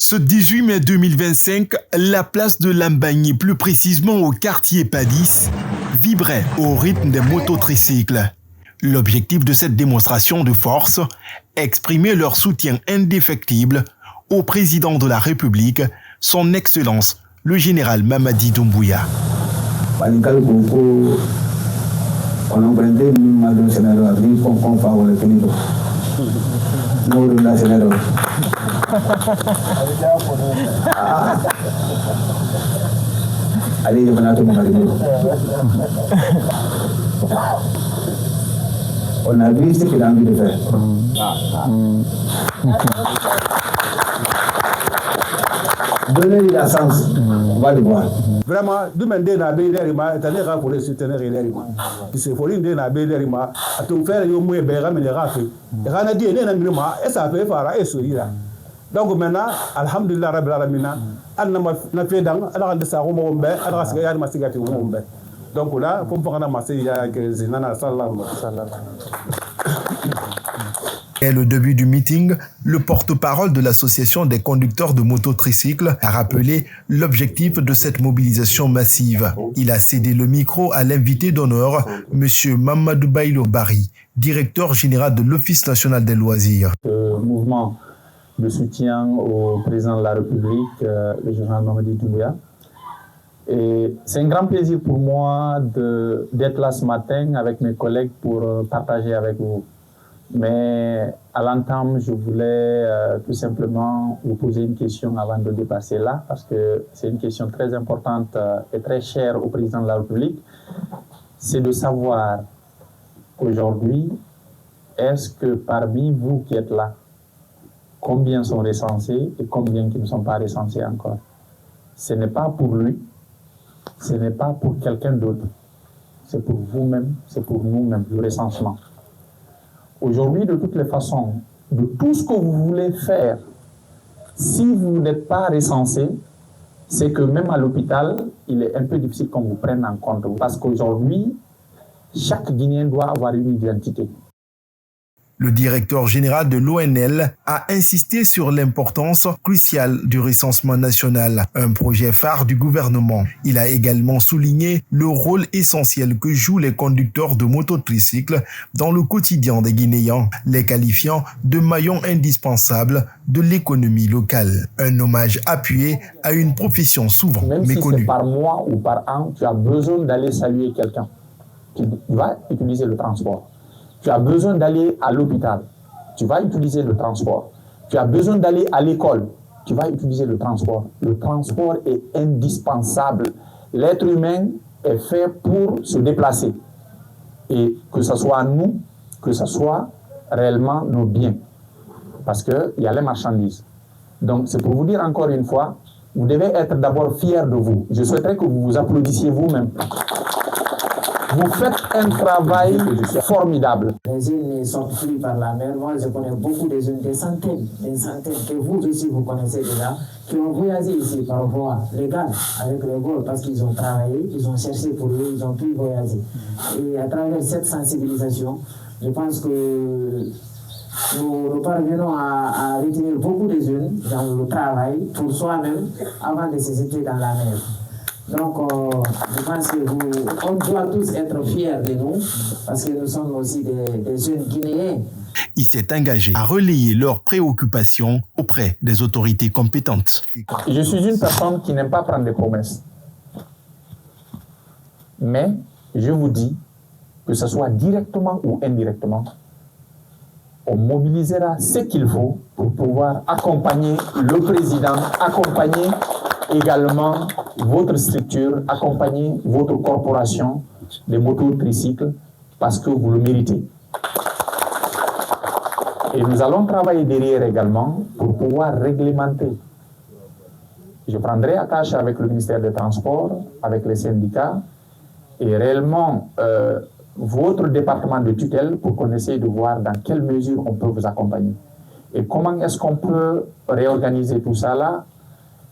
Ce 18 mai 2025, la place de Lambagny, plus précisément au quartier Padis, vibrait au rythme des mototricycles. L'objectif de cette démonstration de force, exprimer leur soutien indéfectible au président de la République, son Excellence, le général Mamadi Doumbouya. On a vu ce qu'il a envie de faire. Donnez-lui la chance, on va le voir. Vraiment, demander à Bélerima, tu as pour les soutenir Bélerima. Il se faut dire à Bélerima, à tout faire, il y a moins de mais les rafles. Et on a dit, il y a un minima, et ça fait faire et sourire. Donc maintenant, Alhamdulillah, Rabbil Alamina, on a fait dans, alors on a ça, on a fait un massigati au monde. Donc là, pour pouvoir ramasser, il y a que Zinana Salam. Dès le début du meeting, le porte-parole de l'association des conducteurs de mototricycles a rappelé l'objectif de cette mobilisation massive. Il a cédé le micro à l'invité d'honneur, M. Mamadou Bailo Bari, directeur général de l'Office national des loisirs. Le mouvement de soutien au président de la République, le général Mamadi Doumbouya. Et c'est un grand plaisir pour moi d'être là ce matin avec mes collègues pour partager avec vous. Mais à l'entame, je voulais tout simplement vous poser une question avant de dépasser là, parce que c'est une question très importante et très chère au président de la République. C'est de savoir aujourd'hui, est-ce que parmi vous qui êtes là, combien sont recensés et combien qui ne sont pas recensés encore? Ce n'est pas pour lui, ce n'est pas pour quelqu'un d'autre, c'est pour vous-même, c'est pour nous-mêmes, le recensement. Aujourd'hui, de toutes les façons, de tout ce que vous voulez faire, si vous n'êtes pas recensé, c'est que même à l'hôpital, il est un peu difficile qu'on vous prenne en compte. Parce qu'aujourd'hui, chaque Guinéen doit avoir une identité. Le directeur général de l'ONL a insisté sur l'importance cruciale du recensement national, un projet phare du gouvernement. Il a également souligné le rôle essentiel que jouent les conducteurs de mototricycles dans le quotidien des Guinéens, les qualifiant de maillons indispensables de l'économie locale. Un hommage appuyé à une profession souvent méconnue. Même si c'est par mois ou par an, tu as besoin d'aller saluer quelqu'un. Tu vas utiliser le transport. Tu as besoin d'aller à l'hôpital, tu vas utiliser le transport. Tu as besoin d'aller à l'école, tu vas utiliser le transport. Le transport est indispensable. L'être humain est fait pour se déplacer. Et que ce soit nous, que ce soit réellement nos biens. Parce qu'il y a les marchandises. Donc c'est pour vous dire encore une fois, vous devez être d'abord fiers de vous. Je souhaiterais que vous vous applaudissiez vous-même. Vous faites un travail formidable. Les îles sont pris par la mer. Moi, je connais beaucoup de jeunes, des centaines que vous aussi vous connaissez déjà, qui ont voyagé ici par voie légale avec le vol parce qu'ils ont travaillé, ils ont cherché pour eux, ils ont pu voyager. Et à travers cette sensibilisation, je pense que nous parvenons à retenir beaucoup de jeunes dans le travail pour soi-même avant de se jeter dans la mer. Donc, je pense qu'on doit tous être fiers de nous, parce que nous sommes aussi des jeunes Guinéens. Il s'est engagé à relayer leurs préoccupations auprès des autorités compétentes. Je suis une personne qui n'aime pas prendre des promesses. Mais je vous dis, que ce soit directement ou indirectement, on mobilisera ce qu'il faut pour pouvoir accompagner le président, accompagner également votre structure, accompagner votre corporation de mototricycles parce que vous le méritez. Et nous allons travailler derrière également pour pouvoir réglementer. Je prendrai attache avec le ministère des Transports, avec les syndicats et réellement votre département de tutelle pour qu'on essaye de voir dans quelle mesure on peut vous accompagner. Et comment est-ce qu'on peut réorganiser tout ça là?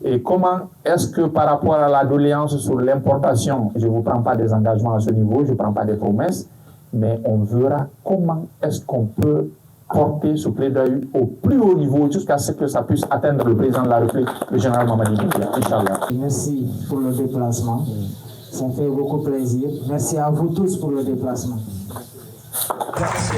Et comment est-ce que par rapport à la doléance sur l'importation, je ne vous prends pas des engagements à ce niveau, je ne prends pas des promesses, mais on verra comment est-ce qu'on peut porter ce plaidoyer au plus haut niveau jusqu'à ce que ça puisse atteindre le président de la République, le général Mamadi Doumbouya, Inch'Allah. Merci pour le déplacement. Ça fait beaucoup plaisir. Merci à vous tous pour le déplacement. Merci.